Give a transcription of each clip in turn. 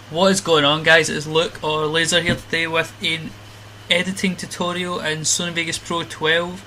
What is going on, guys? It's Luke or Laser here today with an editing tutorial in Sony Vegas Pro 12.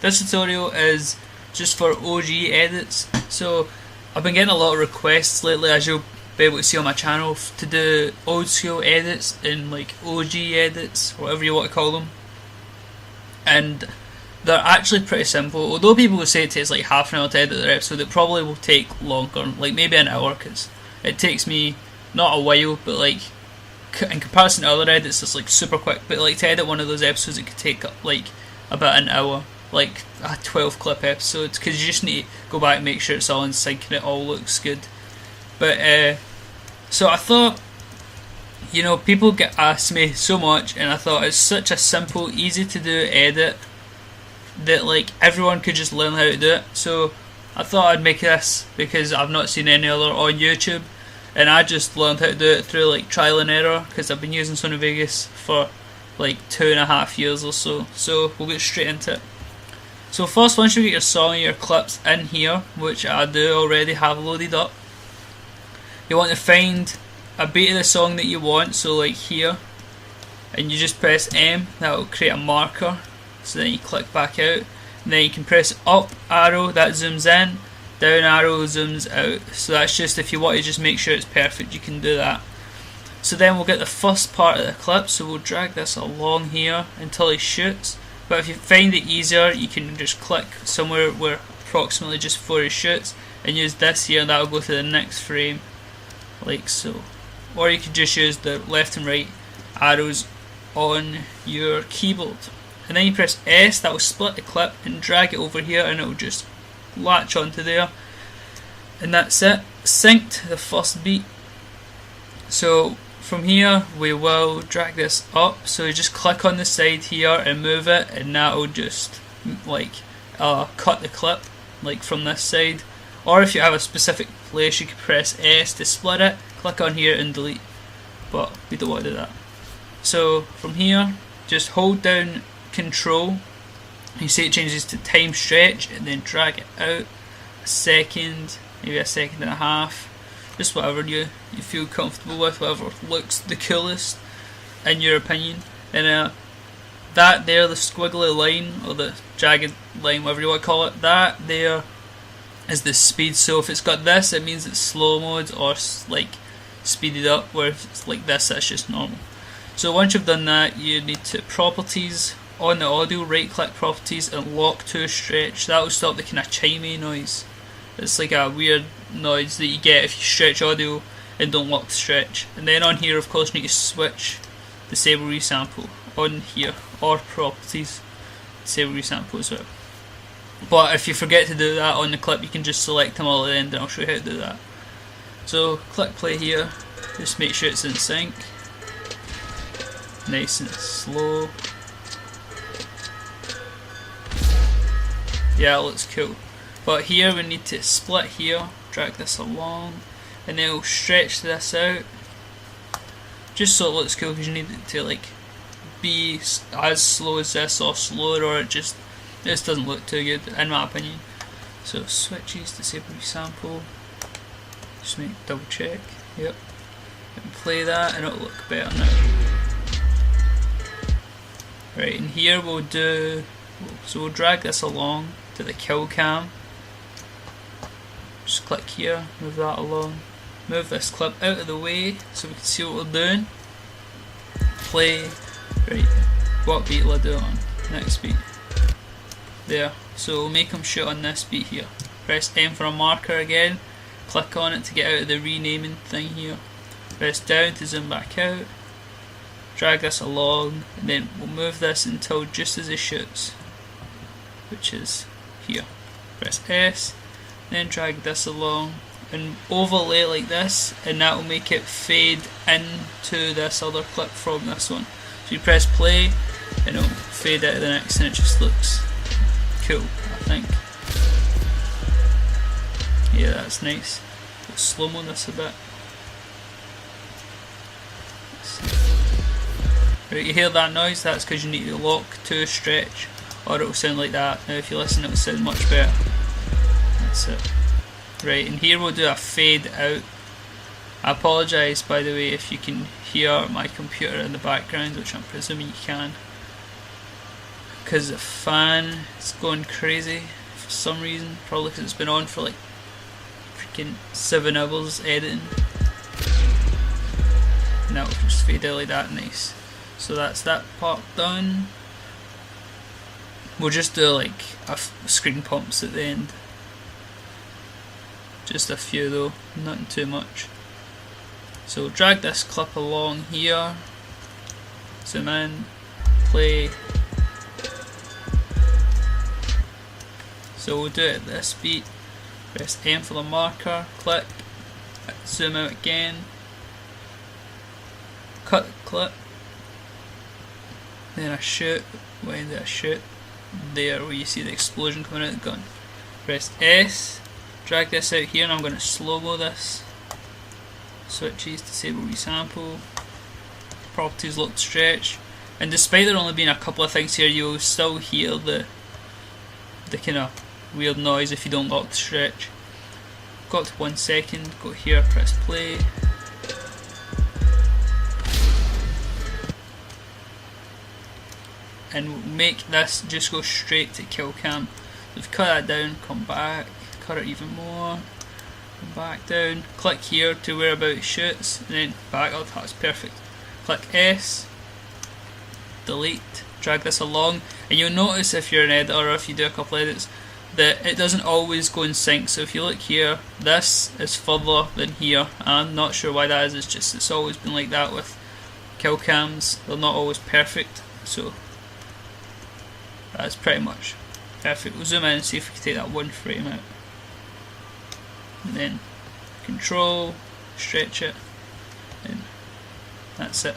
This tutorial is just for OG edits. So I've been getting a lot of requests lately, as you'll be able to see on my channel, to do old school edits and like OG edits, whatever you want to call them. And they're actually pretty simple. Although people will say it takes like half an hour to edit their episode, it probably will take longer, like maybe an hour, because it takes me not a while, but like in comparison to other edits it's like super quick. But like to edit one of those episodes, it could take like about an hour, like a 12 clip episode, because you just need to go back and make sure it's all in sync and it all looks good. But so I thought, you know, people get asked me so much, and I thought it's such a simple, easy to do edit that like everyone could just learn how to do it. So I thought I'd make this because I've not seen any other on YouTube, and I just learned how to do it through like trial and error, because I've been using Sony Vegas for like 2.5 years or so. So we'll get straight into it. So first, once you get your song and your clips in here, which I do already have loaded up, you want to find a beat of the song that you want, so like here, and you just press M, that will create a marker. So then you click back out, and then you can press up arrow, that zooms in, down arrow zooms out. So that's just if you want to just make sure it's perfect, you can do that. So then we'll get the first part of the clip, so we'll drag this along here until he shoots. But if you find it easier, you can just click somewhere where approximately just before he shoots and use this here, and that will go to the next frame, like so. Or you could just use the left and right arrows on your keyboard. And then you press S, that will split the clip, and drag it over here, and it will just latch onto there. And that's it, synced the first beat. So from here we will drag this up, so you just click on the side here and move it, and that will just like cut the clip like from this side. Or if you have a specific place, you can press S to split it, click on here and delete, but we don't want to do that. So from here, just hold down Control, you see it changes to time stretch, and then drag it out a second, maybe a second and a half, just whatever you feel comfortable with, whatever looks the coolest in your opinion. And that there, the squiggly line or the jagged line, whatever you want to call it, that there is the speed. So if it's got this, it means it's slow mode or like speeded up, where if it's like this, that's just normal. So once you've done that, you need to properties. On the audio, right click properties and lock to stretch. That will stop the kind of chimey noise. It's like a weird noise that you get if you stretch audio and don't lock to stretch. And then on here, of course, you need to switch disable resample on here, or properties, disable resample as well. But if you forget to do that on the clip, you can just select them all at the end, and I'll show you how to do that. So click play here, just make sure it's in sync, nice and slow. Yeah, it looks cool. But here we need to split here, drag this along, and then we'll stretch this out, just so it looks cool, because you need it to like be as slow as this or slower, or this doesn't look too good in my opinion. So switches, disable resample, just make double check, yep, and play that and it'll look better now. Right, and here we'll drag this along to the kill cam. Just click here, move that along, move this clip out of the way so we can see what we're doing. Play. Right, what beat will I do on? Next beat. There, so we'll make him shoot on this beat here. Press M for a marker again, click on it to get out of the renaming thing here. Press down to zoom back out, drag this along, and then we'll move this until just as it shoots, which is here. Press S, then drag this along and overlay like this, and that will make it fade into this other clip from this one. So you press play and it'll fade out to the next, and it just looks cool, I think. Yeah, that's nice. We'll slow-mo this a bit. Right, you hear that noise? That's because you need to lock to stretch, or it'll sound like that. Now if you listen, it'll sound much better. That's it. Right, and here we'll do a fade out I apologise by the way if you can hear my computer in the background, which I'm presuming you can, because the fan is going crazy for some reason, probably because it's been on for like freaking 7 hours editing. Now it'll just fade out like that, nice. So that's that part done. We'll just do like screen pumps at the end. Just a few though, nothing too much. So drag this clip along here, zoom in, play. So we'll do it at this speed. Press M for the marker, click, zoom out again, cut the clip, then I shoot. When did I shoot? There, where you see the explosion coming out of the gun. Press S, drag this out here, and I'm going to slow-mo this. Switches, disable resample, properties lock to stretch, and despite there only being a couple of things here, you will still hear the kind of weird noise if you don't lock to stretch. Got to 1 second, go here, press play. And make this just go straight to kill cam. If you cut that down, come back, cut it even more, come back down, click here to where about it shoots, and then back up. That's perfect. Click S, delete, drag this along, and you'll notice if you're an editor or if you do a couple edits that it doesn't always go in sync. So if you look here, this is further than here. I'm not sure why that is, it's always been like that with kill cams. They're not always perfect, so that's pretty much perfect. We'll zoom in and see if we can take that one frame out. And then control, stretch it, and that's it.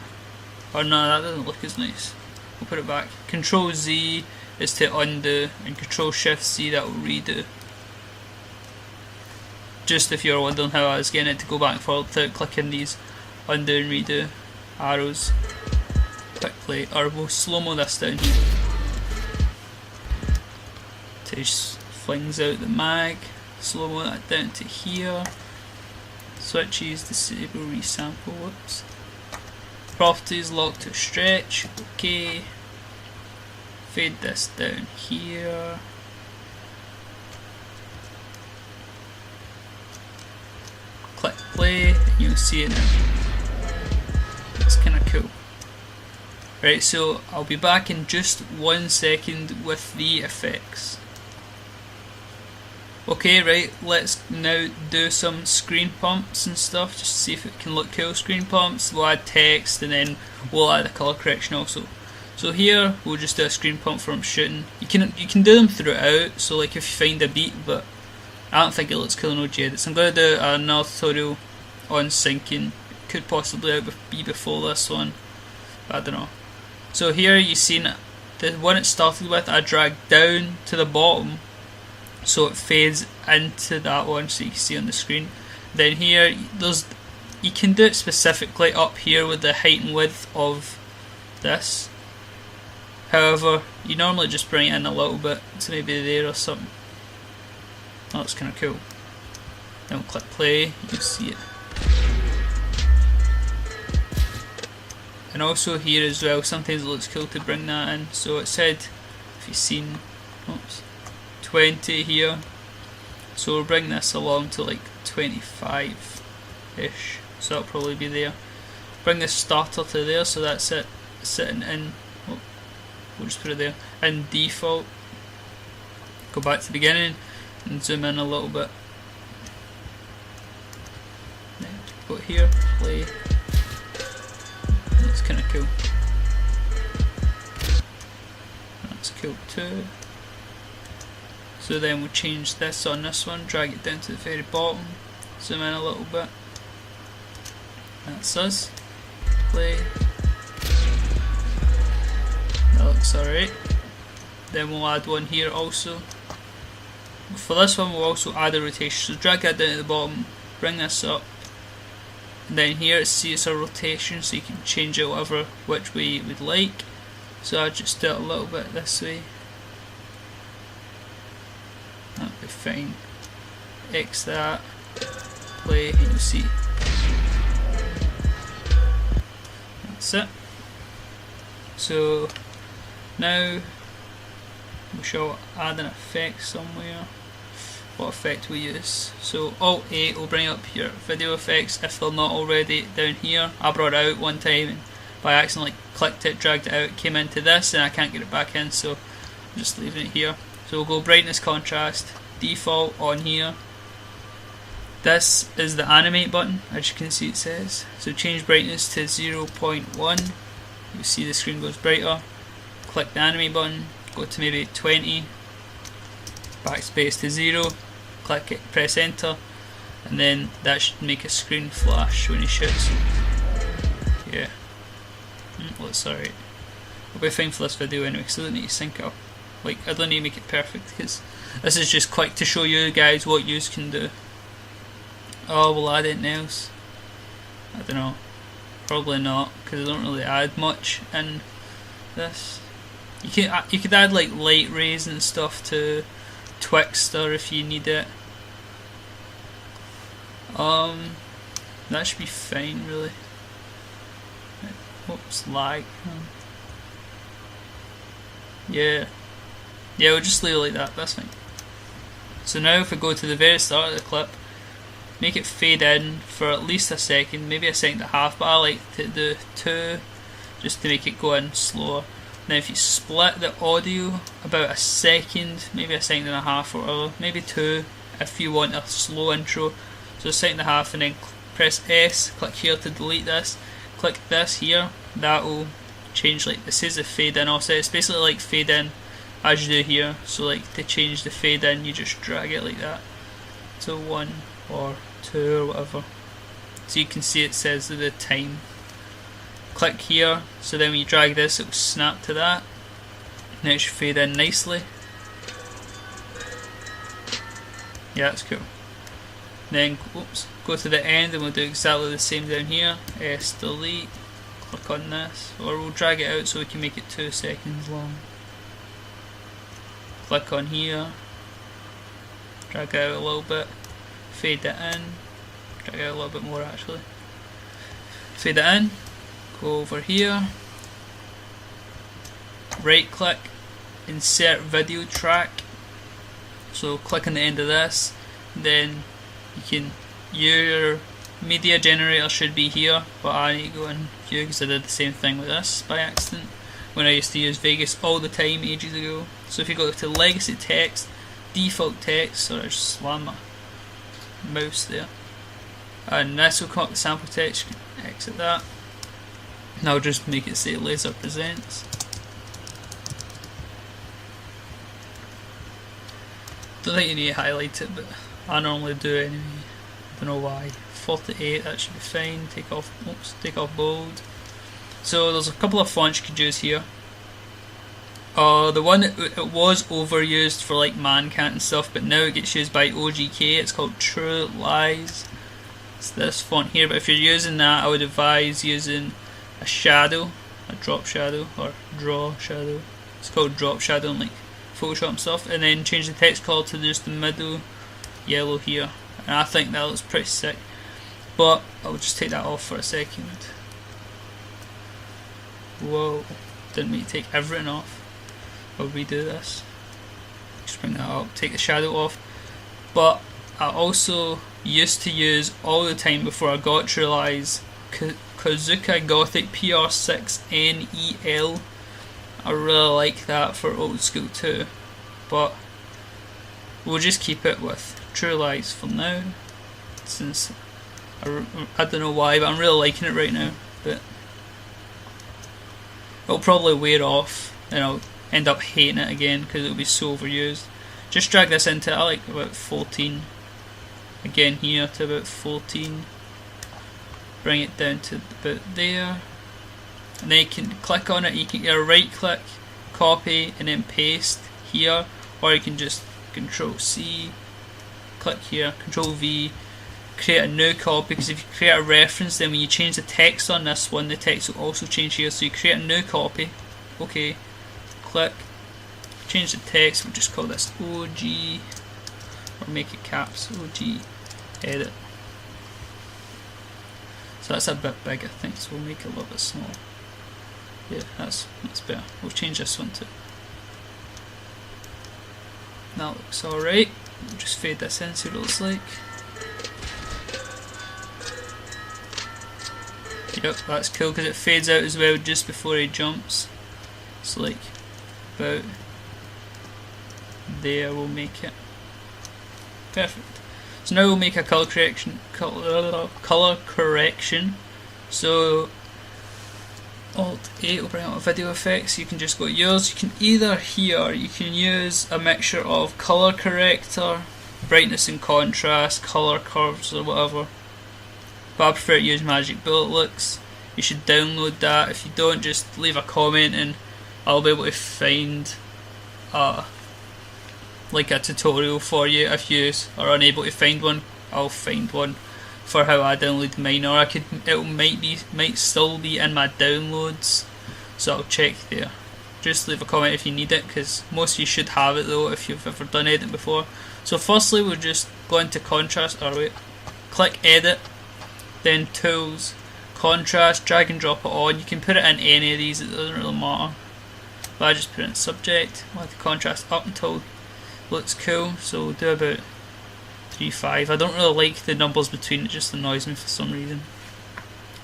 Oh no, that doesn't look as nice. We'll put it back. Control Z is to undo, and Control Shift Z, that will redo. Just if you're wondering how I was getting it to go back and forward without clicking these undo and redo arrows. Click play, or we'll slow-mo this down here. Just flings out the mag, slow-mo that down to here. Switches, disable resample, whoops. Properties lock to stretch, okay. Fade this down here. Click play, and you'll see it now. It's kinda cool. Right, so I'll be back in just 1 second with the effects. Okay, right, let's now do some screen pumps and stuff, just to see if it can look cool. Screen pumps, we'll add text, and then we'll add a colour correction also. So here, we'll just do a screen pump from shooting. You can do them throughout, so like if you find a beat, but I don't think it looks cool in OG edits. I'm going to do another tutorial on syncing. It could possibly be before this one, but I don't know. So here you've seen the one it started with, I dragged down to the bottom, so it fades into that one, so you can see on the screen. Then here, you can do it specifically up here with the height and width of this. However, you normally just bring it in a little bit to maybe there or something. Oh, that's kind of cool. Then we'll click play, you can see it. And also here as well, sometimes it looks cool to bring that in. So it said, if you've seen, oops, 20 here, so we'll bring this along to like 25-ish, so that'll probably be there. Bring the starter to there, so that's it, sitting in, oh, we'll just put it there, in default. Go back to the beginning and zoom in a little bit. Then go here, play, that's kinda cool. That's cool too. So then we'll change this on this one, drag it down to the very bottom, zoom in a little bit. That's us. Play. That looks alright. Then we'll add one here also. For this one we'll also add a rotation, so drag that down to the bottom, bring this up, and then here see it's a rotation, so you can change it which way you would like. So I'll just do it a little bit this way. That'll be fine. X that, play, and you see that's it. So now we shall add an effect somewhere. What effect we use? So Alt 8 will bring up your video effects if they're not already down here. I brought it out one time and by accident clicked it, dragged it out, came into this, and I can't get it back in, so I'm just leaving it here. So we'll go brightness, contrast, default on here. This is the animate button, as you can see it says. So change brightness to 0.1. You see the screen goes brighter. Click the animate button, go to maybe 20, backspace to 0, click it, press enter, and then that should make a screen flash when he shoots. Yeah. Well, it's alright. I'll be fine for this video anyway, because I don't need to sync up. Like, I don't need to make it perfect, because this is just quick to show you guys what you can do. Oh, we'll add anything else? I don't know. Probably not, because I don't really add much in this. You could add like light rays and stuff to Twixtor if you need it. That should be fine, really. Whoops, lag. Yeah, we'll just leave it like that. That's fine. So now, if we go to the very start of the clip, make it fade in for at least a second, maybe a second and a half, but I like to do 2 just to make it go in slower. Now if you split the audio about a second, maybe a second and a half or whatever, maybe 2 if you want a slow intro, so a second and a half, and then press S, click here to delete this, click this here, that will change, like this is a fade in offset. It's basically like fade in as you do here, so like to change the fade in you just drag it like that to 1 or 2 or whatever, so you can see it says the time. Click here, so then when you drag this it will snap to that, and it should fade in nicely. Yeah, that's cool. Then go to the end and we'll do exactly the same down here. S delete, click on this, or we'll drag it out so we can make it 2 seconds long. Click on here, drag it out a little bit, fade it in, drag it out a little bit more actually. Fade it in, go over here, right click, insert video track. So click on the end of this, then you can, your media generator should be here, but I need to go in here because I did the same thing with this by accident when I used to use Vegas all the time ages ago. So if you go to legacy text, default text, sorry I just slammed my mouse there, and this will come up with sample text, you can exit that. And I'll just make it say Laser Presents. Don't think you need to highlight it, but I normally do anyway. I don't know why. 48, that should be fine. Take off bold. So there's a couple of fonts you could use here. The one that it was overused for like Mancat and stuff, but now it gets used by OGK. It's called True Lies. It's this font here, but if you're using that, I would advise using a shadow, a drop shadow or draw shadow. It's called drop shadow in like Photoshop and stuff, and then change the text color to just the middle yellow here, and I think that looks pretty sick. But I'll just take that off for a second. Whoa, didn't mean to take everything off. I'll redo this. Just bring that up, take the shadow off. But I also used to use all the time before I got True Lies Kazuka Gothic PR6NEL. I really like that for old school too, but we'll just keep it with True Lies for now, since I don't know why, but I'm really liking it right now. But it'll probably wear off and I'll end up hating it again because it'll be so overused. Just drag this into it. I like about 14. Again here to about 14. Bring it down to about there. And then you can click on it. You can either right click, copy, and then paste here, or you can just Control C, click here, Control V, create a new copy, because if you create a reference, then when you change the text on this one, the text will also change here. So you create a new copy, okay, click, change the text, we'll just call this OG, or make it caps, OG, edit. So that's a bit big I think, so we'll make it a little bit smaller. Yeah, that's better. We'll change this one too. That looks alright. We'll just fade this in, see what it looks like. Yep, that's cool because it fades out as well just before he jumps. It's like about there we'll make it. Perfect. So now we'll make a color correction. So Alt 8 will bring up video effects. You can just go to yours. You can either here you can use a mixture of color corrector, brightness and contrast, color curves or whatever. But I prefer to use Magic Bullet Looks. You should download that. If you don't, just leave a comment and I'll be able to find like a tutorial for you. If you are unable to find one, I'll find one for how I download mine, or it might still be in my downloads, so I'll check there. Just leave a comment if you need it, because most of you should have it though if you've ever done editing before. So firstly we'll just go into contrast, or wait, click edit, then tools, contrast, drag and drop it on. You can put it in any of these, it doesn't really matter, but I just put it in subject. We'll have the contrast up until it looks cool, so we'll do about 3.5. I don't really like the numbers between, it just annoys me for some reason.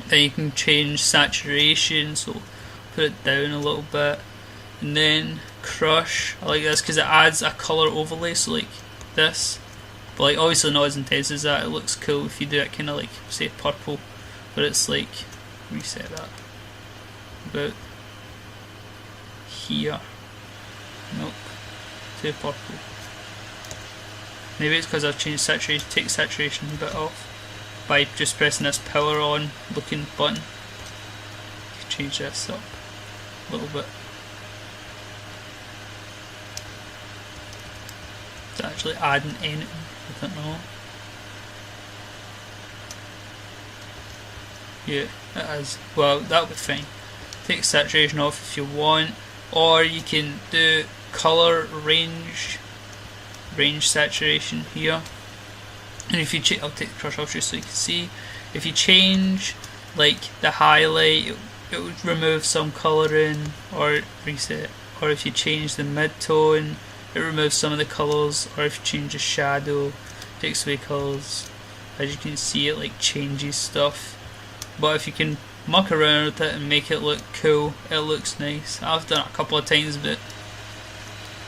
Then you can change saturation, so put it down a little bit, and then crush. I like this because it adds a colour overlay, so like this, but like obviously not as intense as that. It looks cool if you do it kind of like say purple, but it's like, reset that about here. Nope, too purple. Maybe it's because I've changed saturation. Take saturation a bit off by just pressing this power on looking button. Change this up a little bit. It's actually adding anything, I don't know. Yeah, it is. Well, that'll be fine. Take saturation off if you want, or you can do color range saturation here. And if you I'll take the crush off just so you can see. If you change like the highlight, it would remove some colouring or reset. Or if you change the mid-tone, it removes some of the colours. Or if you change the shadow, takes away colours. As you can see, it like changes stuff. But if you can muck around with it and make it look cool, it looks nice. I've done it a couple of times, but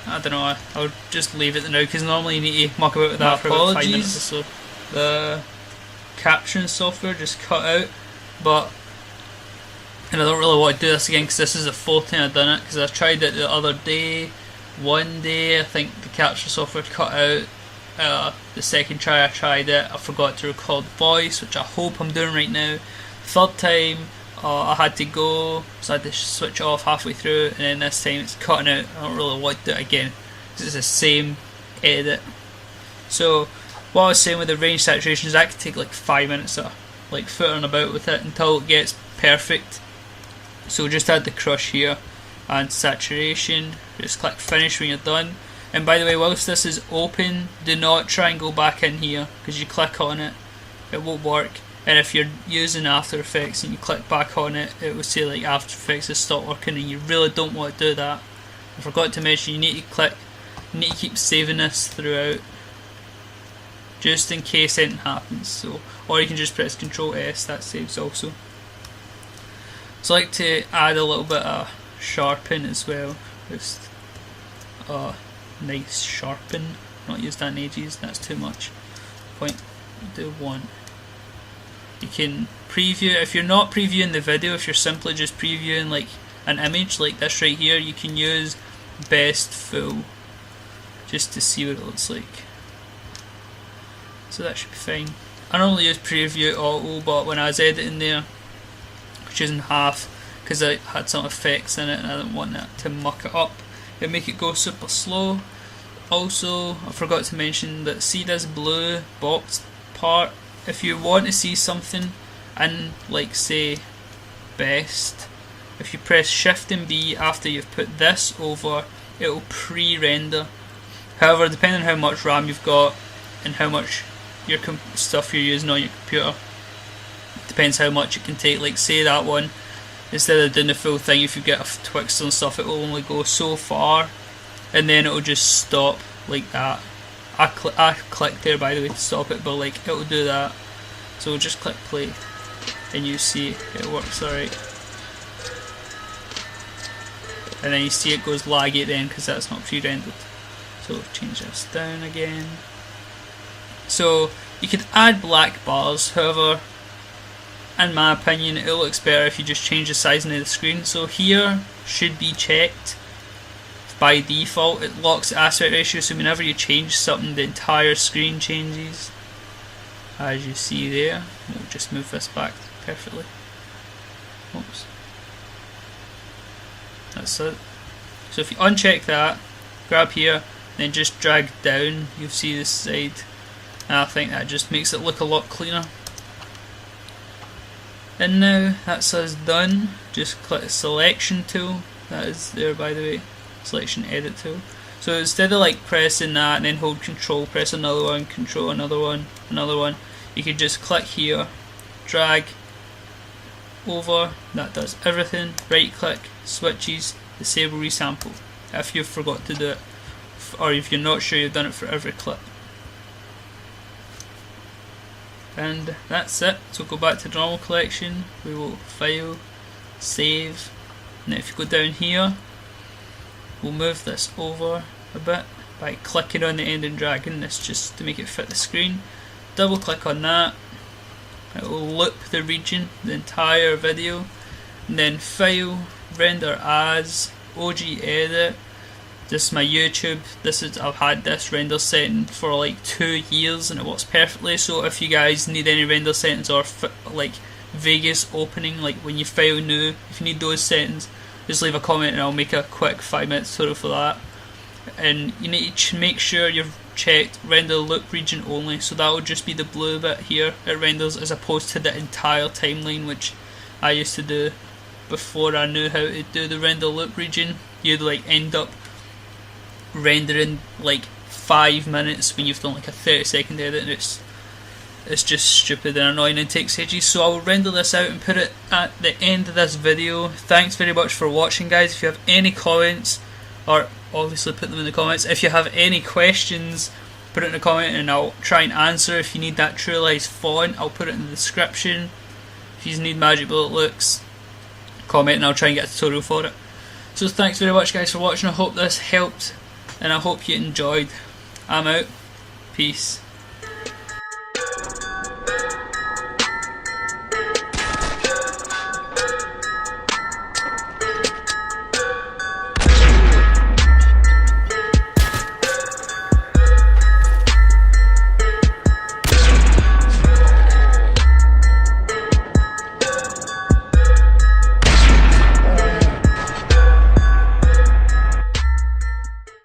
I don't know, I'll just leave it now because normally you need to muck about with that for about 5 minutes or so. The caption software just cut out, and I don't really want to do this again because this is the fourth time I've done it, because I tried it the other day. One day I think the caption software cut out. The second try I tried it, I forgot to record voice, which I hope I'm doing right now. Third time I had to go, so I had to switch it off halfway through, and then this time it's cutting out. I don't really want to do it again because it's the same edit. So what I was saying with the range saturation is I could take like 5 minutes of like footering about with it until it gets perfect. So just add the crush here and saturation, just click finish when you're done. And by the way, whilst this is open, do not try and go back in here, because you click on it, it won't work. And if you're using After Effects and you click back on it, it will say like After Effects has stopped working, and you really don't want to do that. I forgot to mention, you need to keep saving this throughout, just in case anything happens. So, or you can just press Ctrl S, that saves also. So I like to add a little bit of sharpen as well, just nice sharpen. Not used that in ages, that's too much. Do one. You can preview, if you're not previewing the video, if you're simply just previewing like an image like this right here, you can use best full just to see what it looks like. So that should be fine. I normally use preview auto, but when I was editing there, choosing half because I had some effects in it and I didn't want that to muck it up. It make it go super slow. Also, I forgot to mention that, see this blue box part, if you want to see something in, like say best, if you press shift and B after you've put this over, it will pre-render. However, depending on how much RAM you've got and how much stuff you're using on your computer, depends how much it can take. Like say that one, instead of doing the full thing. If you get a Twixel and stuff, it will only go so far, and then it will just stop like that. I clicked there by the way to stop it, but like it will do that. So just click play, and you see it works alright. And then you see it goes laggy then because that's not pre-rendered. So change this down again. So you could add black bars, however, in my opinion, it looks better if you just change the sizing of the screen. So here should be checked. By default, it locks the aspect ratio, so whenever you change something, the entire screen changes. As you see there, we'll just move this back perfectly. Oops. That's it. So if you uncheck that, grab here, then just drag down, you'll see this side. And I think that just makes it look a lot cleaner. And now that's us done. Just click the selection tool. That is there by the way. Selection edit tool. So instead of like pressing that and then hold control, press another one, control another one, you could just click here, drag over, that does everything, right click, switches, disable resample if you've forgot to do it, or if you're not sure you've done it for every clip. And that's it. So go back to the normal collection, we will file, save, and if you go down here, we'll move this over a bit by clicking on the end and dragging this just to make it fit the screen. Double click on that, it will loop the region, the entire video, and then file, render as, OG edit. This is my YouTube. I've had this render setting for like 2 years and it works perfectly. So if you guys need any render settings or like Vegas opening, like when you file new, if you need those settings, just leave a comment and I'll make a quick 5-minute tutorial for that. And you need to make sure you've checked render loop region only, so that will just be the blue bit here it renders, as opposed to the entire timeline which I used to do before I knew how to do the render loop region. You'd like end up rendering like 5 minutes when you've done like a 30-second edit, and it's just stupid and annoying and takes ages. So I will render this out and put it at the end of this video. Thanks very much for watching, guys. If you have any comments, or obviously put them in the comments. If you have any questions, put it in the comment and I'll try and answer. If you need that Truelize font, I'll put it in the description. If you need Magic Bullet looks, comment and I'll try and get a tutorial for it. So thanks very much, guys, for watching. I hope this helped and I hope you enjoyed. I'm out. Peace.